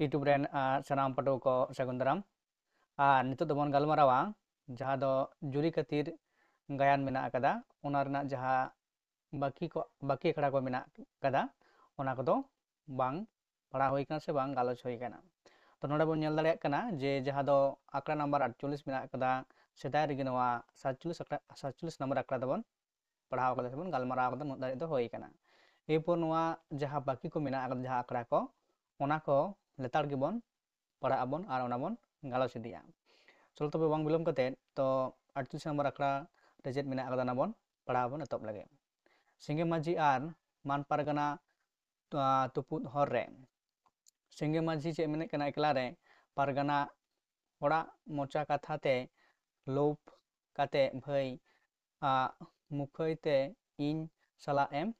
YouTube rain सानाम पाटो को सागुन दाराम और नितो दो बन गलमारावा जहाँ दो जुरी खातिर गायन मेना अकदा ओना रना जहाँ बाकी अखड़ा को मेना कदा ओना को दो बांग पढ़ा हुई कना से बांग गालोच हुई कना तो नोडे बन नेल दाड़ेयाग कना जे जहाँ दो आंकड़ा नंबर 48 मेना कदा सेदाय रेगे नवा 47 नंबर आंकड़ा दबन पढ़ाव कदा सेबन गलमाराव कदा नोदा दो हुई कना एरपर नवा जहाँ बाकी को मेना अकदा जहाँ आंकड़ा को ओना को लेतार गिबन पढ़ा आबन और ओना बन गालोच इदिया चलो तबे बांग बिलम कते तो 38 नंबर आंकड़ा रेजेट मेना अकदा ना बन पढ़ा आबन एतब लगे सिंगे माझी आर मान पारगना तुपुद हर रे सिंगे माझी चे मेने कना एकला रे पारगना ओड़ा मोचा कथा ते लोप काते भई मुखई ते इन सला एम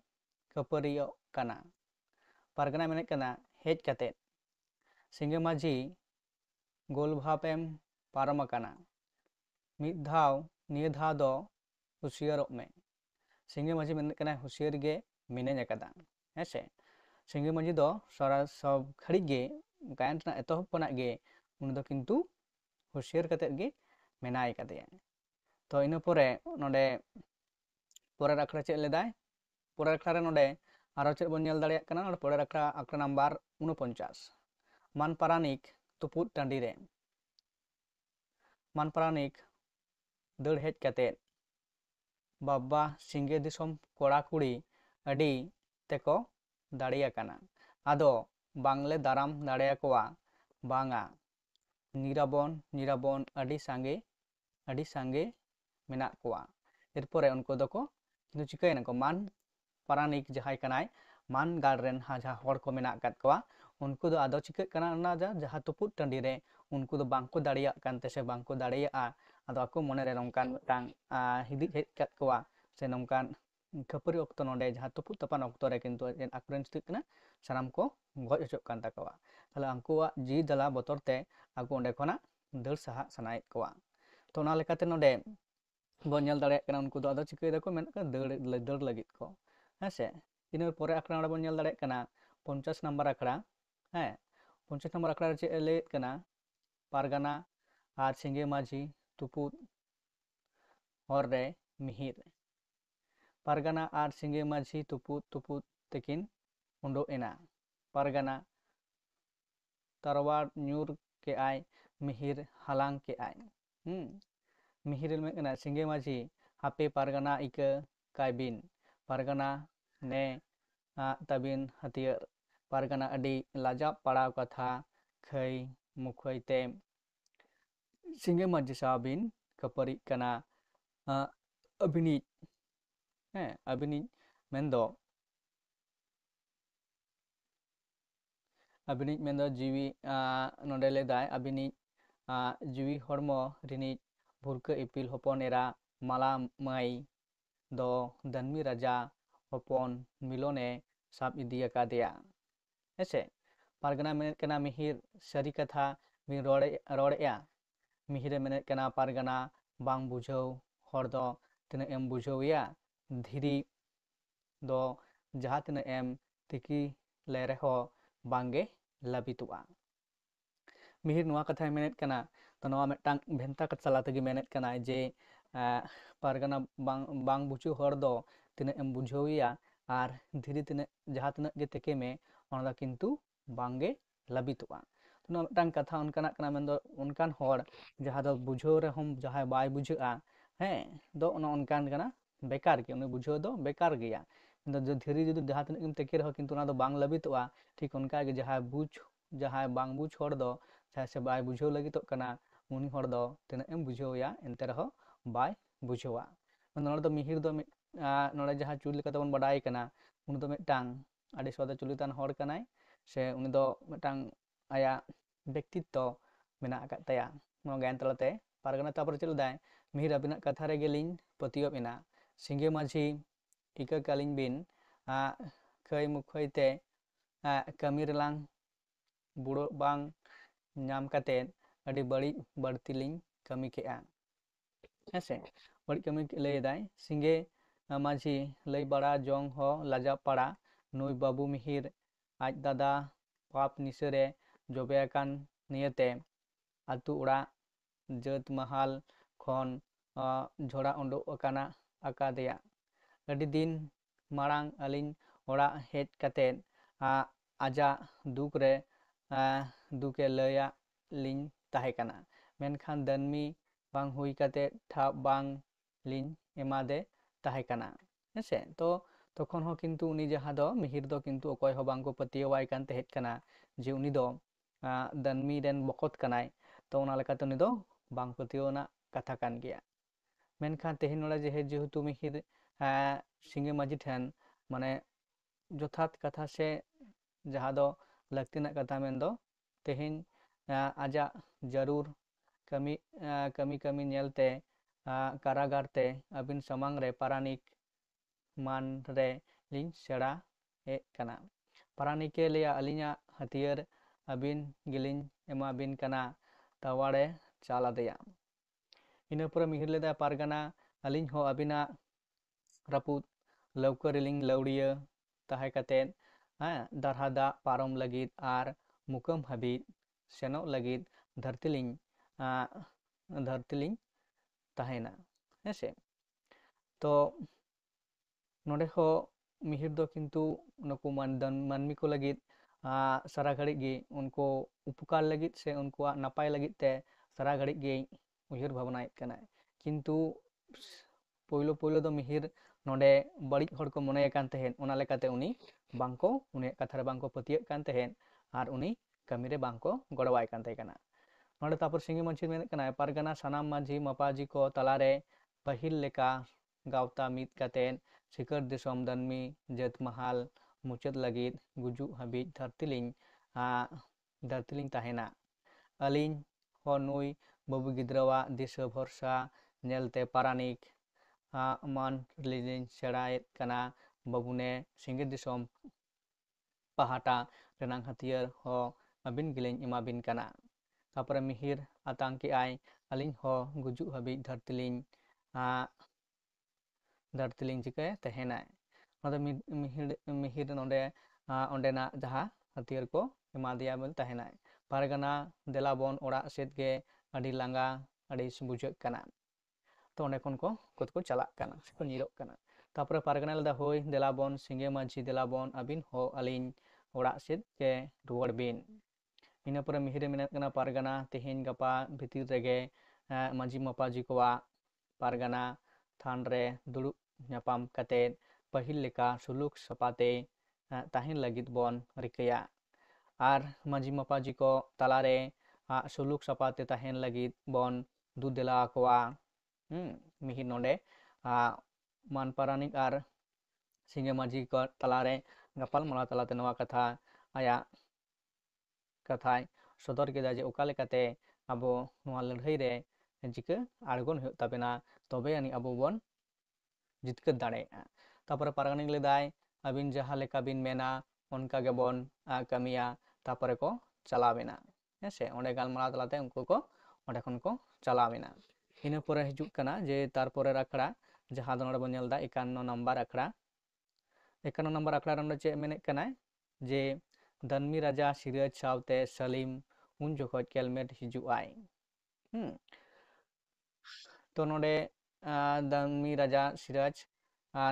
कपरियो कना पारगना मेने कना हेज काते सिंगे माझी गोल भाप एम पारम कना मिद धाव निय धाव दो हुसियारोग में सिंगे माझी मेने कना हुसियार गे मिनेज अकदा हेसे सिंगे माझी दो सारा सब खड़ी गे गायन तना एतोहब खना गे उनी दो किन्तु हुसियार कते गे मेनाय कदेया तो इन परे नोडे परेर आंकड़ा चेक लेदाय परेर आंकड़ा रे नोडे आरो चेक बन नेल दाड़ेयाग कना नोडे परेर आंकड़ा नंबर 49 मान पारानिक तुपुद टांडी रे मान पारानिक दड़ हेज कते बाबा सिंगे दिसम कोड़ा कुड़ी अडी तेको दाड़िया कना आदो बांगले दाराम दाड़िया कोवा बांगा निराबन अडी सांगे मेना कोवा एरपरे उनको दको किन्तु चिकायना को मान पारानिक जहाय कनाय मान गालरेन जहाँ हर को मेना कत कोवा उनको दो आदो चिकाय कना ना जहाँ तुपुद टांडी रे उनको दो बांको दाड़िया कानते से बांको दाड़िया आदो आको मने रे नोंकान मिदटांग हिदिज हेज कत कोवा से नोंकान खपरी ऑक्तो नोडे जहाँ तुपुद तपान ऑक्तो रे किन्तु आकुरेन चिकाय कना सानाम को गज हचोक कान ताकोवा ताहले आंकुआ जी दला बतरते आकु ओंडे खना दड़ साहा सानायेद कोवा तो ओना लेकाते नोडे बन नेल दाड़ेयाग कना उनको दो आदो चिकाय दाको मेन का दड़ लगित को हेसे इन परे आंकड़ा नोडे बन नेल दाड़ेयाग कना 50 नंबर आंकड़ा हे 50 नंबर आंकड़ा चे लेत कना पारगाना आर सिंगे माझी तुपुद हर रे मिहिर पारगाना आर सिंगे माझी तुपुद तेकिन उंडो एना पारगाना तरवार न्यूर के आय मिहिर हालांग के आय मिहिर में कना सिंगे माझी हापे पारगाना इके कायबिन पारगाना ने तबिन हथियार पारगाना अडी लाजाब पड़ाव कथा खई मुखई ते सिंगे माझी साबिन कपरी कना अभिनीत अभिनीत मेंदो अभिनीत मेंदो जीवी नोडे लेदाय अभिनीत जीवी हरमो रिनित भुरके इपिल हपन एरा माला माई दो दानमी राजा हपन मिलोने साब इदिया कादेया हेसे पारगना मेनेत कना मिहिर सारी कथा बिन रोड़ेया मिहिरे मेनेत कना पारगना बांग बुझाव हर दो तिना एम बुझावया धीरी दो जहाँ तिना एम तिकी ले रहो बांगे लाबितुआ मिहिर नवा कथा मेनेत कना तो नवा मिदटांग भेंता कथा सला तेगे मेनेत कना जे पारगना बांग बुझाव हर दो तिना एम बुझावया आर धीरे तिना जहाँ तिना गे तेके में ओना दो किन्तु बांगे लाबितुआ तो नवा मिदटांग कथा उनकाना कना मेंदो उनकान हर जहाँ दो बुझाव रे हम जहाँ बाय बुझा हैं दो ओना उनकान कना बेकार के उनी बुझाव दो बेकार गया किन्तु धीरे जुदी जहाँ तिना गेम तेके रहो किन्तु ओना दो बांग लाबितुआ ठीक उनका गे जहाँ बांग बुझ हर दो जहाँ से बाय बुझाव लगितोग कना उनी हर दो तिना एम बुझावया एनते रहो बाय बुझावा नोडे दो मिहिर दो नोडे जहाँ चुल लेका तबन बाडाय कना उनी दो मिदटांग आडी सदा चुलितान हर कनाय से उनी दो मिदटांग आया व्यक्तित्व मेना अकाद ताया नोआ गायन तलाते पारगना तापर चलदाय मिहिर अबिना कथा रे गेलिन पतियोब एना सिंगे माझी इका कालिन बिन खई मुखई ते कमी रेलांग बुड़ो बांग नाम काते अडी बड़ी बढ़ती लिंग कमी के हेसे बड़ी कमी लैदाय सिंगे माझी लई बड़ा जोंग हो लाजा पड़ा नुई बाबू मिहिर आज दादा पाप निसरे ᱡᱚᱵᱮ ᱟᱠᱟᱱ ᱱᱤᱭᱟᱹᱛᱮ ᱟᱛᱳ ᱚᱲᱟᱜ ᱡᱟᱹᱛ ᱢᱟᱦᱟᱞ ᱠᱷᱚᱱ ᱡᱷᱚᱲᱟ ᱩᱰᱩᱠ ᱟᱠᱟᱫᱮᱭᱟ᱾ ᱟᱹᱰᱤ ᱫᱤᱱ ᱢᱟᱲᱟᱝ ᱟᱹᱞᱤᱧ ᱚᱲᱟᱜ ᱦᱮᱡ ᱠᱟᱛᱮᱫ ᱟᱡᱟᱜ ᱫᱩᱠᱮ ᱞᱟᱹᱭᱟᱫ ᱞᱤᱧ ᱛᱟᱦᱮᱸ ᱠᱟᱱᱟ, ᱢᱮᱱᱠᱷᱟᱱ ᱫᱟᱹᱱᱢᱤ ᱵᱟᱝ ᱦᱩᱭ ᱠᱟᱛᱮᱫ ᱴᱷᱟᱶ ᱵᱟᱝ ᱞᱤᱧ ᱮᱢᱟᱫᱮ ᱛᱟᱦᱮᱸ ᱠᱟᱱᱟ ᱦᱮᱸᱥᱮ। ᱛᱚ ᱛᱚᱠᱷᱚᱱ ᱦᱚᱸ ᱠᱤᱱᱛᱩ ᱩᱱᱤ ᱡᱟᱦᱟᱸ ᱫᱚ ᱢᱤᱦᱤᱨ ᱫᱚ ᱠᱤᱱᱛᱩ ᱚᱠᱚᱭ ᱦᱚᱸ ᱵᱟᱝᱠᱚ ᱯᱟᱹᱛᱭᱟᱹᱣᱟᱭ ᱠᱟᱱ ᱛᱟᱦᱮᱸ ᱠᱟᱱᱟ ᱡᱮ ᱩᱱᱤ ᱫᱚ ᱫᱟᱹᱱᱢᱤ ᱨᱮᱱ ᱵᱚᱠᱚᱛ ᱠᱟᱱᱟᱭ। ᱛᱚ ᱚᱱᱟ ᱞᱮᱠᱟᱛᱮ ᱩᱱᱤ ᱫᱚ ᱵᱟᱝ ᱯᱟᱹᱛᱭᱟᱹᱣ ᱨᱮᱱᱟᱜ ᱠᱟᱛᱷᱟ ᱠᱟᱱ ᱜᱮᱭᱟ। ᱢᱮᱱᱠᱷᱟᱱ ᱛᱮᱦᱮᱧ ᱱᱚᱰᱮ ᱡᱮᱦᱮᱛᱩ ᱢᱤᱦᱤᱨ ᱥᱤᱸᱜᱮ ᱢᱟᱺᱡᱷᱤ ᱴᱷᱮᱱ ᱢᱟᱱᱮ ᱡᱚᱛᱷᱟᱛ ᱠᱟᱛᱷᱟ ᱥᱮ ᱡᱟᱦᱟᱸ ᱫᱚ ᱞᱟᱹᱠᱛᱤ ᱨᱮᱱᱟᱜ ᱠᱟᱛᱷᱟ ᱢᱮᱱᱫᱚ ᱛᱮᱦᱮᱧ ᱟᱡᱟᱜ ᱡᱟᱹᱨᱩᱲ ᱠᱟᱹᱢᱤ ᱧᱮᱞᱛᱮ ᱠᱟᱨᱟᱜᱟᱨ te ᱟᱹᱵᱤᱱ ᱥᱟᱢᱟᱝ ᱨᱮ ᱯᱟᱨᱟᱱᱤᱠ ᱢᱟᱱ ᱨᱮ ᱞᱤᱧ ᱥᱮᱬᱟᱭᱮᱫ ᱠᱟᱱᱟ। ᱯᱟᱨᱟᱱᱤᱠᱮ ᱞᱟᱹᱭᱟ ᱟᱹᱞᱤᱧᱟᱜ ᱦᱟᱹᱛᱭᱟᱹᱨ ᱟᱹᱵᱤᱱ ᱜᱮᱞᱤᱧ ᱮᱢᱟᱵᱤᱱ ᱠᱟᱱᱟ। ᱛᱟᱣᱟᱲᱮ ᱪᱟᱞ ᱟᱫᱮᱭᱟ। ᱤᱱᱟᱹ ᱯᱚᱨᱮ ᱢᱤᱦᱤᱨ ᱞᱟᱹᱭᱫᱟᱭ ᱯᱟᱨᱜᱟᱱᱟ ᱟᱹᱞᱤᱧ ᱦᱚᱸ ᱟᱹᱵᱤᱱᱟᱜ ᱨᱟᱹᱯᱩᱫ ᱞᱟᱹᱣᱠᱟᱹ ᱨᱮᱞᱤᱧ ᱞᱟᱹᱣᱲᱤᱭᱟᱹ ᱛᱟᱦᱮᱸ ᱠᱟᱛᱮᱫ ᱫᱟᱨᱦᱟ ᱫᱟᱜ ᱯᱟᱨᱚᱢ ᱞᱟᱹᱜᱤᱫ ᱟᱨ ᱢᱩᱠᱟᱹᱢ ᱦᱟᱹᱵᱤᱡ ᱥᱮᱱᱚᱜ ᱞᱟᱹᱜᱤᱫ ᱫᱷᱟᱹᱨᱛᱤ ᱞᱤᱧ ᱛᱟᱦᱮᱱᱟ ᱦᱮᱸᱥᱮ। ᱛᱚ ᱱᱚᱰᱮ ᱦᱚᱸ ᱢᱤᱦᱤᱨ ᱫᱚ ᱠᱤᱱᱛᱩ ᱱᱩᱠᱩ ᱢᱟᱹᱱᱢᱤ ᱠᱚ ᱞᱟᱹᱜᱤᱫ ᱥᱟᱨᱟ ᱜᱷᱟᱹᱲᱤᱡ ᱜᱮ ᱩᱱᱠᱩ ᱩᱯᱚᱠᱟᱨ ᱞᱟᱹᱜᱤᱫ ᱥᱮ ᱩᱱᱠᱩᱣᱟᱜ ᱱᱟᱯᱟᱭ ᱞᱟᱹᱜᱤᱫ ᱛᱮ ᱥᱟᱨᱟ ᱜᱷᱟᱹᱲᱤᱡ ᱜᱮ ᱩᱭᱦᱟᱹᱨ ᱵᱷᱟᱵᱽᱱᱟᱭᱮᱫ ᱠᱟᱱᱟᱭ। ᱠᱤᱱᱛᱩ ᱯᱳᱭᱞᱳ ᱫᱚ ᱢᱤᱦᱤᱨ ᱱᱚᱰᱮ ᱵᱟᱹᱲᱤᱡ ᱦᱚᱲ ᱠᱚ ᱢᱚᱱᱮᱭᱮ ᱠᱟᱱ ᱛᱟᱦᱮᱸᱫ, ᱚᱱᱟ leᱠᱟᱛᱮ ᱩᱱᱤ ᱩᱱᱤᱭᱟᱜ ᱠᱟᱛᱷᱟ ᱨᱮ ᱵᱟᱝᱠᱚ ᱯᱟᱹᱛᱭᱟᱹᱜ ᱠᱟᱱ ᱛᱟᱦᱮᱸᱫ ᱟᱨ ᱩᱱᱤ ᱠᱟᱹᱢᱤᱨᱮ ᱵᱟᱝᱠᱚ ᱜᱚᱲᱚᱣᱟᱭ ᱠᱟᱱ ᱛᱟᱦᱮᱸ ᱠᱟᱱᱟ। ᱱᱚᱰᱮ ᱛᱟᱨᱯᱚᱨ ᱥᱤᱸᱜᱮ ᱢᱟᱺᱡᱷᱤ ᱢᱮᱱᱮᱫ ᱠᱟᱱᱟᱭ ᱯᱟᱨᱜᱟᱱᱟ ᱥᱟᱱᱟᱢ ᱢᱟᱺᱡᱷᱤ ᱢᱟᱯᱟᱡᱷᱤ ᱠᱚ ᱛᱟᱞᱟᱨᱮ ᱯᱟᱹᱦᱤᱞ ᱞᱮᱠᱟ ᱜᱟᱶᱛᱟ ᱢᱤᱫ ᱠᱟᱛᱮᱫ ᱥᱤᱠᱟᱹᱨ ᱫᱤᱥᱚᱢ ᱫᱟᱹᱱᱢᱤ ᱡᱟᱹᱛ ᱢᱟᱦᱟᱞ ᱢᱩᱪᱟᱹᱫ ᱞᱟᱹᱜᱤᱫ ᱜᱩᱡᱩᱜ ᱦᱟᱹᱵᱤᱡ ᱫᱷᱟᱹᱨᱛᱤ ᱞᱤᱧ ᱛᱟᱦᱮᱱᱟ। ᱟᱹᱞᱤᱧ ᱦᱚᱸ ᱱᱩᱭ ᱵᱟᱹᱵᱩ ᱜᱤᱫᱽᱨᱟᱹᱣᱟᱜ ᱫᱤᱥᱟᱹ ᱵᱷᱚᱨᱥᱟ ᱧᱮᱞᱛᱮ ᱯᱟᱨᱟᱱᱤᱠ ᱢᱟᱱ ᱞᱤᱧ ᱥᱮᱬᱟᱭᱮᱫ ᱠᱟᱱᱟ। ᱵᱟᱹᱵᱩᱱᱮ ᱥᱤᱸᱜᱮ ᱫᱤᱥᱚᱢ ᱯᱟᱦᱴᱟ ᱨᱮᱱᱟᱜ ᱦᱟᱹᱛᱭᱟᱹᱨ ᱦᱚᱸ ᱟᱹᱵᱤᱱ ᱜᱮᱞᱤᱧ ᱮᱢᱟᱵᱤᱱ ᱠᱟᱱᱟ। ᱛᱟᱨᱯᱚᱨᱮ ᱢᱤᱦᱤᱨ ᱟᱛᱟᱝ ᱠᱮᱜᱼᱟᱭ ᱟᱹᱞᱤᱧ ᱦᱚᱸ ᱜᱩᱡᱩᱜ ᱦᱟᱹᱵᱤᱡ ᱫᱷᱟᱹᱨᱛᱤ ᱞᱤᱧ ᱪᱤᱠᱟᱹᱭᱟ ᱛᱟᱦᱮᱱᱟᱭ। ᱱᱚᱰᱮ ᱢᱤᱦᱤᱨ ᱱᱚᱰᱮ ᱚᱸᱰᱮᱱᱟᱜ ᱡᱟᱦᱟᱸ ᱦᱟᱹᱛᱭᱟᱹᱨ ᱠᱚ ᱮᱢᱟᱫᱮᱭᱟ ᱵᱚᱞᱮ ᱛᱟᱦᱮᱱᱟᱭ। ᱯᱟᱨᱜᱟᱱᱟ ᱫᱮᱞᱟᱵᱚᱱ ᱚᱲᱟᱜ ᱥᱮᱫ ᱜᱮ ᱟᱹᱰᱤ ᱞᱟᱸᱜᱟ ᱟᱹᱲᱤᱥ ᱵᱩᱡᱷᱟᱹᱜ ᱠᱟᱱᱟ। ᱛᱚ ᱚᱸᱰᱮ ᱠᱷᱚᱱ ᱠᱚ ᱪᱟᱞᱟᱜ ᱠᱟᱱᱟ ᱥᱮᱠᱚ ᱧᱤᱨᱚᱜ ᱠᱟᱱᱟ। ᱛᱟᱨᱯᱚᱨᱮ ᱯᱟᱨᱜᱟᱱᱟ ᱞᱮᱫᱟ ᱦᱳᱭ ᱫᱮᱞᱟᱵᱚᱱ ᱥᱤᱸᱜᱮ ᱢᱟᱺᱡᱷᱤ ᱫᱮᱞᱟᱵᱚᱱ ᱟᱹᱵᱤᱱ ᱦᱚᱸ ᱟᱹᱞᱤᱧ ᱚᱲᱟᱜ ᱥᱮᱫ ᱜᱮ ᱨᱩᱣᱟᱹᱲ ᱵᱤᱱ। ᱤᱱᱟᱹ ᱯᱚᱨᱮ ᱢᱤᱦᱤᱨᱮ ᱢᱮᱱᱮᱫ ᱠᱟᱱᱟ ᱯᱟᱨᱜᱟᱱᱟ ᱛᱮᱦᱮᱧ ᱜᱟᱯᱟ ᱵᱷᱤᱛᱤᱨ ᱨᱮᱜᱮ ᱢᱟᱺᱡᱷᱤ ᱢᱟᱯᱟᱡᱷᱤ ᱠᱚᱣᱟᱜ ᱯᱟᱨᱜᱟᱱᱟ ᱛᱷᱟᱱ ᱨᱮ ᱫᱩᱲᱩᱵ ᱧᱟᱯᱟᱢ ᱠᱟᱛᱮᱫ ᱯᱟᱹᱦᱤᱞ ᱞᱮᱠᱟ ᱥᱩᱞᱩᱠ ᱥᱟᱯᱟᱛᱮ ᱛᱟᱦᱮᱱ ᱞᱟᱹᱜᱤᱫ ᱵᱚᱱ ᱨᱤᱠᱟᱹᱭᱟ। ᱟᱨ ᱢᱟᱺᱡᱷᱤ ᱢᱟᱯᱟᱡᱷᱤ ᱠᱚ ᱛᱟᱞᱟᱨᱮ ᱥᱩᱞᱩᱠ ᱥᱟᱯᱟᱛᱮ ᱛᱟᱦᱮᱱ ᱞᱟᱹᱜᱤᱫ ᱵᱚᱱ ᱫᱩ ᱫᱮᱞᱟ ᱟᱠᱚᱣᱟ। ᱢᱤᱦᱤᱨ ᱱᱚᱰᱮ ᱢᱟᱱ ᱯᱟᱨᱟᱱᱤᱠ ᱟᱨ ᱥᱤᱸᱜᱮ ᱢᱟᱺᱡᱷᱤ ᱠᱚ ᱛᱟᱞᱟᱨᱮ ᱜᱟᱯᱟᱞᱢᱟᱨᱟᱣ ᱛᱟᱞᱟᱛᱮ ᱱᱚᱣᱟ ᱠᱟᱛᱷᱟ ᱟᱭᱟᱜ ᱠᱟᱛᱷᱟᱭ ᱥᱚᱫᱚᱨ ᱠᱮᱫᱟ ᱡᱮ ᱚᱠᱟ ᱞᱮᱠᱟᱛᱮ ᱟᱵᱚ ᱱᱚᱣᱟ ᱞᱟᱹᱲᱦᱟᱹᱭ ᱨᱮ ᱟᱬᱜᱚᱱ ᱦᱩᱭᱩᱜ ᱛᱟᱵᱮᱱᱟ, ᱛᱚᱵᱮ ᱟᱹᱱᱤᱡ ᱟᱵᱚ ᱵᱚᱱ ᱡᱤᱛᱠᱟᱹᱨ ᱫᱟᱲᱮᱭᱟᱜᱼᱟ। ᱛᱟᱨᱯᱚᱨᱮ ᱯᱟᱨᱟᱱᱤᱠ ᱞᱟᱹᱭᱫᱟᱭ ᱟᱹᱵᱤᱱ ᱡᱟᱦᱟᱸ ᱞᱮᱠᱟ ᱵᱤᱱ ᱢᱮᱱᱟ ᱚᱱᱠᱟ ᱜᱮᱵᱚᱱ ᱠᱟᱹᱢᱤᱭᱟ। ᱛᱟᱨᱯᱚᱨᱮ ᱠᱚ ᱪᱟᱞᱟᱣᱮᱱᱟ ᱦᱮᱸᱥᱮ, ᱚᱸᱰᱮ ᱜᱟᱞᱢᱟᱨᱟᱣ ᱛᱟᱞᱟᱛᱮ ᱩᱱᱠᱩ ᱠᱚ ᱚᱸᱰᱮ ᱠᱷᱚᱱ ᱠᱚ ᱪᱟᱞᱟᱣᱮᱱᱟ। ᱤᱱᱟᱹ ᱯᱚᱨᱮ ᱦᱤᱡᱩᱜ ᱠᱟᱱᱟ ᱡᱮ ᱛᱟᱨᱯᱚᱨᱮᱨ ᱟᱠᱷᱲᱟ ᱡᱟᱦᱟᱸ ᱫᱚ ᱱᱚᱰᱮ ᱵᱚᱱ ᱧᱮᱞ ᱮᱫᱟ 51 ᱱᱟᱢᱵᱟᱨ ᱟᱠᱷᱲᱟ। 51 ᱱᱟᱢᱵᱟᱨ ᱟᱠᱷᱲᱟ ᱨᱮ ᱱᱚᱰᱮ ᱪᱮᱫ ᱢᱮᱱᱮᱫ ᱠᱟᱱᱟᱭ ᱡᱮ ᱫᱟᱹᱱᱢᱤ ᱨᱟᱡᱟ ᱥᱤᱨᱟᱹᱡᱽ ᱥᱟᱶᱛᱮ ᱥᱟᱞᱤᱢ ᱩᱱ ᱡᱚᱠᱷᱚᱡ ᱠᱮᱞᱢᱮᱴ ᱦᱤᱡᱩᱜ ᱟᱭ। ᱛᱚ ᱱᱚᱰᱮ ᱫᱟᱹᱱᱢᱤ ᱨᱟᱡᱟ ᱥᱤᱨᱟᱡᱽ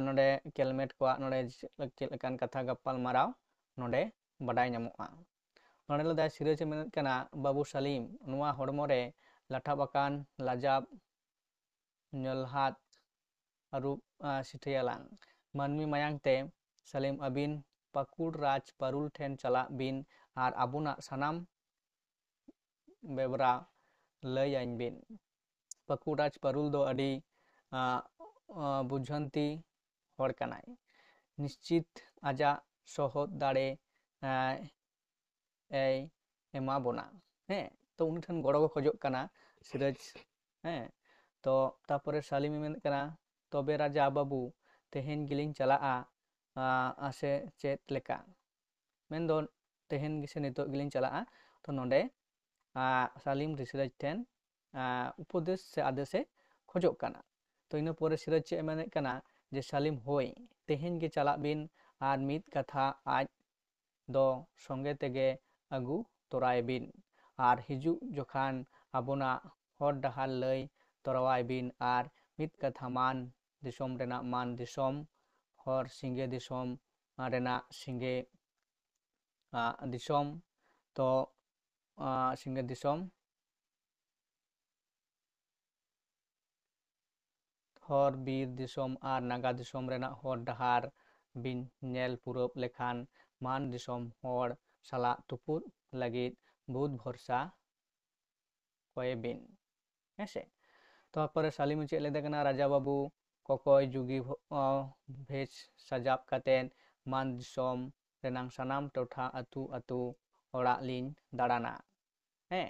ᱱᱚᱰᱮ ᱠᱮᱞᱢᱮᱴ ᱠᱚᱣᱟᱜ ᱱᱚᱰᱮ ᱪᱮᱫ ᱞᱮᱠᱟᱱ ᱠᱟᱛᱷᱟ ᱜᱟᱯᱟᱞᱢᱟᱨᱟᱣ ᱱᱚᱰᱮ ᱵᱟᱰᱟᱭ ᱧᱟᱢᱚᱜᱼᱟ। ᱱᱚᱰᱮ ᱞᱟᱹᱭᱫᱟᱭ ᱥᱤᱨᱟᱹᱡᱽ ᱮ ᱢᱮᱱᱮᱫ ᱠᱟᱱᱟ ᱵᱟᱹᱵᱩ ᱥᱟᱞᱤᱢ ᱱᱚᱣᱟ ᱦᱚᱲᱢᱚ ᱨᱮ ᱞᱟᱴᱷᱟᱵ ᱟᱠᱟᱱ ᱞᱟᱡᱟᱵ ᱧᱚᱞᱦᱟᱫ ᱟᱹᱨᱩᱵ ᱥᱤᱴᱷᱟᱹᱭᱟᱞᱟᱝ ᱢᱟᱹᱱᱢᱤ ᱢᱟᱭᱟᱝ te ᱥᱟᱞᱤᱢ ᱟᱹᱵᱤᱱ ᱯᱟᱹᱠᱩᱲ ᱨᱟᱡᱽ ᱯᱟᱨᱩᱞ ᱴᱷᱮᱱ ᱪᱟᱞᱟᱜ ᱵᱤᱱ ᱟᱨ ᱟᱵᱚᱱᱟᱜ ᱥᱟᱱᱟᱢ ᱵᱮᱵᱨᱟ ᱞᱟᱹᱭ ᱟᱹᱧ ᱵᱤᱱ। ᱯᱟᱹᱠᱩᱲ ᱨᱟᱡᱽ ᱯᱟᱨᱩᱞ ᱫᱚ ᱟᱹᱰᱤ ᱵᱩᱡᱷᱟᱹᱱᱛᱤ ᱦᱚᱲ ᱠᱟᱱᱟᱭ। ᱱᱤᱥᱪᱤᱛ ᱟᱡᱟᱜ ᱥᱚᱦᱚᱫ ᱫᱟᱲᱮ ᱮᱢᱟ ᱵᱚᱱᱟ ᱦᱮᱸ। ᱛᱚ ᱩᱱᱤ ᱴᱷᱮᱱ ᱜᱚᱲᱚ ᱠᱚ ᱠᱷᱚᱡᱚᱜ ᱠᱟᱱᱟ ᱥᱤᱨᱟᱹᱡᱽ ᱦᱮᱸ। ᱛᱚ ᱛᱟᱨᱯᱚᱨᱮ ᱥᱟᱞᱤᱢᱮ ᱢᱮᱱᱮᱫ ᱠᱟᱱᱟ ᱛᱚᱵᱮ ᱨᱟᱡᱟ ᱵᱟᱹᱵᱩ ᱛᱮᱦᱮᱧ ᱜᱮᱞᱤᱧ ᱪᱟᱞᱟᱜᱼᱟ ᱥᱮ ᱪᱮᱫ ᱞᱮᱠᱟ, ᱢᱮᱱᱫᱚ ᱛᱮᱦᱮᱧ ᱜᱮᱥᱮ ᱱᱤᱛᱚᱜ ᱜᱮᱞᱤᱧ ᱪᱟᱞᱟᱜᱼᱟ। ᱛᱚ ᱱᱚᱰᱮ ᱥᱟᱞᱤᱢ ᱥᱤᱨᱟᱹᱡᱽ ᱴᱷᱮᱱ ᱩᱯᱚᱫᱮᱥ ᱥᱮ ᱟᱫᱮᱥᱮ ᱠᱷᱚᱡᱚᱜ ᱠᱟᱱᱟ। ᱛᱚ ᱤᱱᱟᱹ ᱯᱚᱨᱮ ᱥᱤᱨᱟᱹᱡᱽ ᱪᱮᱫ ᱮ ᱢᱮᱱᱮᱫ ᱠᱟᱱᱟ ᱡᱮ ᱥᱟᱞᱤᱢ ᱦᱳᱭ ᱛᱮᱦᱮᱧ ᱜᱮ ᱪᱟᱞᱟᱜ ᱵᱤᱱ ᱟᱨ ᱢᱤᱫ ᱠᱟᱛᱷᱟ ᱟᱡ ᱫᱚ ᱥᱚᱸᱜᱮ ᱛᱮᱜᱮ ᱟᱹᱜᱩ ᱛᱚᱨᱟᱭ ᱵᱤᱱ ᱟᱨ ᱦᱤᱡᱩᱜ ᱡᱚᱠᱷᱟᱱ ᱟᱵᱚᱱᱟᱜ ᱦᱚᱨ ᱰᱟᱦᱟᱨ ᱞᱟᱹᱭ ᱛᱚᱨᱟᱣᱟᱭ ᱵᱤᱱ ᱟᱨ ᱢᱤᱫ ᱠᱟᱛᱷᱟ ᱢᱟᱱ ᱫᱤᱥᱚᱢ ᱨᱮᱱᱟᱜ ᱢᱟᱱ ᱫᱤᱥᱚᱢ ᱦᱚᱨ ᱥᱤᱸᱜᱮ ᱫᱤᱥᱚᱢ ᱨᱮᱱᱟᱜ ᱥᱤᱸᱜᱮ ᱫᱤᱥᱚᱢ ᱛᱚ ᱥᱤᱸᱜᱮ ᱫᱤᱥᱚᱢ ᱦᱚᱨ ᱵᱤᱨ ᱫᱤᱥᱚᱢ ᱟᱨ ᱱᱟᱜᱟ ᱫᱤᱥᱚᱢ ᱨᱮᱱᱟᱜ ᱦᱚᱨ ᱰᱟᱦᱟर ᱵᱤᱱ ᱧᱮᱞ ᱯᱩᱨᱟᱹᱣ ᱞᱮᱠᱷᱟᱱ ᱢᱟᱱ ᱫᱤᱥᱚᱢ ᱦᱚᱲ ᱥᱟᱞᱟᱜ ᱛᱩᱯᱩᱫ ᱞᱟᱹᱜᱤᱫ ᱵᱩᱫ ᱵᱷᱚᱨᱥᱟ ᱠᱚᱭᱮ ᱵᱤᱱ ᱦᱮᱸᱥᱮ। ᱛᱟᱨᱯᱚᱨᱮ ᱥᱟᱞᱤᱢ ᱪᱮᱫ ᱞᱮᱫᱮ ᱠᱟᱱᱟ ᱨᱟᱡᱟ ᱵᱟᱹᱵᱩ ᱠᱚᱠᱚᱭ ᱡᱩᱜᱤ ᱵᱷᱮᱥ ᱥᱟᱡᱟᱣ ᱠᱟᱛᱮᱫ ᱢᱟᱱ ᱫᱤᱥᱚᱢ ᱨᱮᱱᱟᱜ ᱥᱟᱱᱟᱢ ᱴᱚᱴᱷᱟ ᱟᱹᱛᱩ ᱟᱹᱛᱩ ᱚᱲᱟᱜ ᱞᱤᱧ ᱫᱟᱬᱟᱱᱟ ᱦᱮᱸ।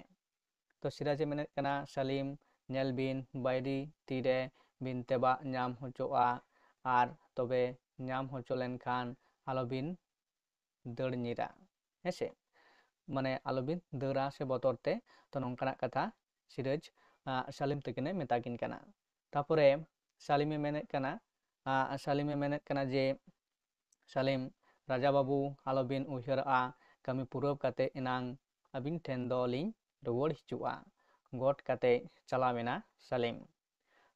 ᱛᱚ ᱥᱤᱨᱟᱡᱽᱮ ᱢᱮᱱᱮᱫ ᱠᱟᱱᱟ ᱥᱟᱞᱤᱢ ᱧᱮᱞ ᱵᱤᱱ ᱵᱟᱭᱨᱤ ᱛᱤᱨᱮ ᱵᱤᱱ ᱛᱮᱵᱟᱜ ᱧᱟᱢ ᱦᱚᱪᱚᱜᱼᱟ ᱟᱨ ᱛᱚᱵᱮ ᱧᱟᱢ ᱦᱚᱪᱚ ᱞᱮᱱᱠᱷᱟन ᱟᱞᱚᱵᱤᱱ ᱫᱟᱹᱲ ᱧᱤᱨᱟ ᱦᱮᱸᱥᱮ ᱢᱟᱱᱮ ᱟᱞᱚᱵᱤᱱ ᱫᱟᱹᱲᱟ ᱥᱮ ᱵᱚᱛᱚᱨ ᱛᱮ ᱛᱚ ᱱᱚᱝᱠᱟᱱᱟᱜ ᱠᱟᱛᱷᱟ ᱥᱤᱨᱟᱡᱽ ᱥᱟᱞᱤᱢ ᱛᱟᱹᱠᱤᱱᱮ ᱢᱮᱛᱟᱠᱤᱱ ᱠᱟᱱᱟ। ᱛᱟᱨᱯᱚᱨᱮ ᱥᱟᱞᱤᱢᱮ ᱢᱮᱱᱮᱫ ᱠᱟᱱᱟ ᱡᱮ ᱥᱟᱞᱤᱢ ᱨᱟᱡᱟ ᱵᱟᱹᱵᱩ ᱟᱞᱚᱵᱤᱱ ᱩᱭᱦᱟᱹᱨᱟᱜᱼᱟ ᱠᱟᱹᱢᱤ ᱯᱩᱨᱟᱹᱣ ᱠᱟᱛᱮ ᱮᱱᱟᱝ ᱟᱹᱵᱤᱱ ᱴᱷᱮᱱ ᱫᱚᱞᱤᱧ ᱨᱩᱣᱟᱹᱲ ᱦᱤᱡᱩᱜᱼᱟ ᱜᱚᱴ ᱠᱟᱛᱮ ᱪᱟᱞᱟᱣᱮᱱᱟ ᱥᱟᱞᱤᱢ।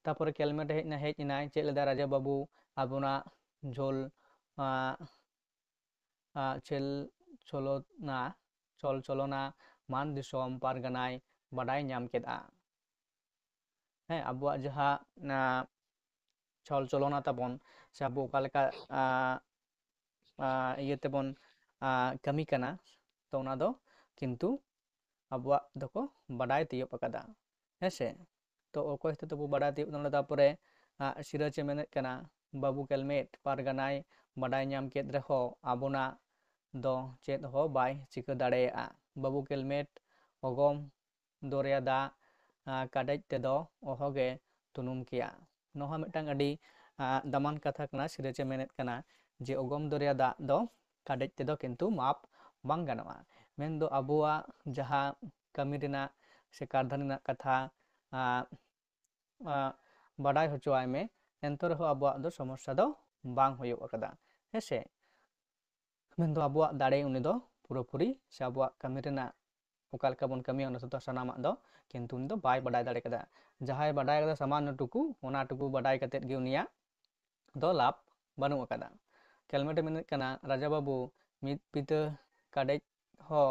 ᱛᱟᱨᱯᱚᱨᱮ ᱠᱮᱞᱢᱮᱴ ᱦᱮᱡ ᱮᱱᱟᱭ ᱪᱮᱫ ᱞᱮᱫᱟ ᱨᱟᱡᱟ ᱵᱟᱹᱵᱩ ᱟᱵᱚᱱᱟᱜ ᱪᱚᱞ ᱪᱚᱞᱚᱱᱟ ᱢᱟᱱ ᱫᱤᱥᱚᱢ ᱯᱟᱨᱜᱟᱱᱟᱭ ᱵᱟᱰᱟᱭ ᱧᱟᱢ ᱠᱮᱫᱟ ᱦᱮᱸ ᱟᱵᱚᱣᱟᱜ ᱡᱟᱦᱟᱸ ᱪᱚᱞ ᱪᱚᱞᱚᱱᱟ ᱛᱟᱵᱚᱱ ᱥᱮ ᱟᱵᱚ ᱚᱠᱟ ᱞᱮᱠᱟ ᱤᱭᱟᱹ ᱛᱮᱵᱚᱱ ᱠᱟᱹᱢᱤ ᱠᱟᱱᱟ ᱛᱚ ᱚᱱᱟ ᱫᱚ ᱠᱤᱱᱛᱩ ᱟᱵᱚᱣᱟᱜ ᱫᱚᱠᱚ ᱵᱟᱰᱟᱭ ᱛᱤᱭᱳᱜ ᱟᱠᱟᱫᱟ ᱦᱮᱸᱥᱮ ᱛᱚ ᱚᱠᱚᱭ ᱦᱚᱛᱮ ᱛᱮᱵᱚ ᱵᱟᱰᱟᱭ ᱛᱤᱭᱳᱜ ᱠᱟᱫᱟ ᱛᱟᱨᱯᱚᱨᱮ ᱥᱤᱨᱟᱡᱽᱮ ᱢᱮᱱᱮᱫ ᱠᱟᱱᱟ ᱵᱟᱹᱵᱩ ᱠᱮᱞᱢᱮᱴ ᱯᱟᱨᱜᱟᱱᱟᱭ ᱵᱟᱰᱟᱭ ᱧᱟᱢ ᱠᱮᱫ ᱨᱮᱦᱚᱸ ᱟᱵᱚᱱᱟᱜ ᱫᱚ ᱪᱮᱫ ᱦᱚᱸ ᱵᱟᱭ ᱪᱤᱠᱟᱹ ᱫᱟᱲᱮᱭᱟᱜᱼᱟ ᱵᱟᱹᱵᱩ ᱠᱮᱞᱢᱮᱴ ᱚᱜᱚᱢ ᱫᱚᱨᱭᱟ ᱫᱟᱜ ᱠᱟᱰᱮᱡ ᱛᱮᱫᱚ ᱚᱦᱚᱜᱮ ᱛᱩᱱᱩᱢ ᱠᱮᱭᱟ ᱱᱚᱣᱟ ᱦᱚᱸ ᱢᱤᱫᱴᱟᱝ ᱟᱹᱰᱤ ᱫᱟᱢᱟᱱ ᱠᱟᱛᱷᱟ ᱠᱟᱱᱟ ᱥᱤᱨᱟᱡᱽᱮ ᱢᱮᱱᱮᱫ ᱠᱟᱱᱟ ᱡᱮ ᱚᱜᱚᱢ ᱫᱚᱨᱭᱟ ᱫᱟᱜ ᱫᱚ ᱠᱟᱰᱮᱡ ᱛᱮᱫᱚ ᱠᱤᱱᱛᱩ ᱢᱟᱯ ᱵᱟᱝ ᱜᱟᱱᱚᱜᱼᱟ ᱢᱮᱱᱫᱚ ᱟᱵᱚᱣᱟᱜ ᱡᱟᱦᱟᱸ ᱠᱟᱹᱢᱤ ᱨᱮᱱᱟᱜ ᱥᱮ ᱠᱟᱨᱫᱷᱟᱹᱱᱤ ᱨᱮᱱᱟᱜ ᱠᱟᱛᱷᱟ ᱵᱟᱰᱟᱭ ᱦᱚᱪᱚᱣᱟᱭ ᱢᱮ ᱮᱱᱛᱮ ᱨᱮᱦᱚᱸ ᱟᱵᱚᱣᱟᱜ ᱫᱚ ᱥᱚᱢᱚᱥᱥᱟ ᱫᱚ ᱵᱟᱝ ᱦᱩᱭᱩᱜ ᱟᱠᱟᱫᱟ ᱦᱮᱸᱥᱮ ᱢᱮᱱᱫᱚ ᱟᱵᱚᱣᱟᱜ ᱫᱟᱲᱮ ᱩᱱᱤ ᱫᱚ ᱯᱩᱨᱟᱹᱯᱩᱨᱤ ᱥᱮ ᱟᱵᱚᱣᱟᱜ ᱠᱟᱹᱢᱤ ᱨᱮᱱᱟᱜ ᱚᱠᱟ ᱞᱮᱠᱟ ᱵᱚᱱ ᱠᱟᱹᱢᱤᱭᱟ ᱚᱱᱟ ᱫᱚ ᱥᱟᱱᱟᱢᱟᱜ ᱫᱚ ᱠᱤᱱᱛᱩ ᱩᱱᱤ ᱫᱚ ᱵᱟᱭ ᱵᱟᱰᱟᱭ ᱫᱟᱲᱮ ᱠᱟᱫᱟ ᱡᱟᱦᱟᱸᱭ ᱵᱟᱰᱟᱭ ᱠᱟᱫᱟ ᱥᱟᱢᱟᱱᱱᱚ ᱴᱩᱠᱩ ᱚᱱᱟ ᱴᱩᱠᱩ ᱵᱟᱰᱟᱭ ᱠᱟᱛᱮᱫ ᱜᱮ ᱩᱱᱤᱭᱟᱜ ᱫᱚ ᱞᱟᱵᱷ ᱵᱟᱹᱱᱩᱜ ᱟᱠᱟᱫᱟ ᱠᱮᱞᱢᱮᱴᱮ ᱢᱮᱱᱮᱫ ᱠᱟᱱᱟ ᱨᱟᱡᱟ ᱵᱟᱹᱵᱩ ᱢᱤᱫ ᱯᱤᱛᱟᱹ ᱠᱟᱰᱮᱡ ᱦᱚᱸ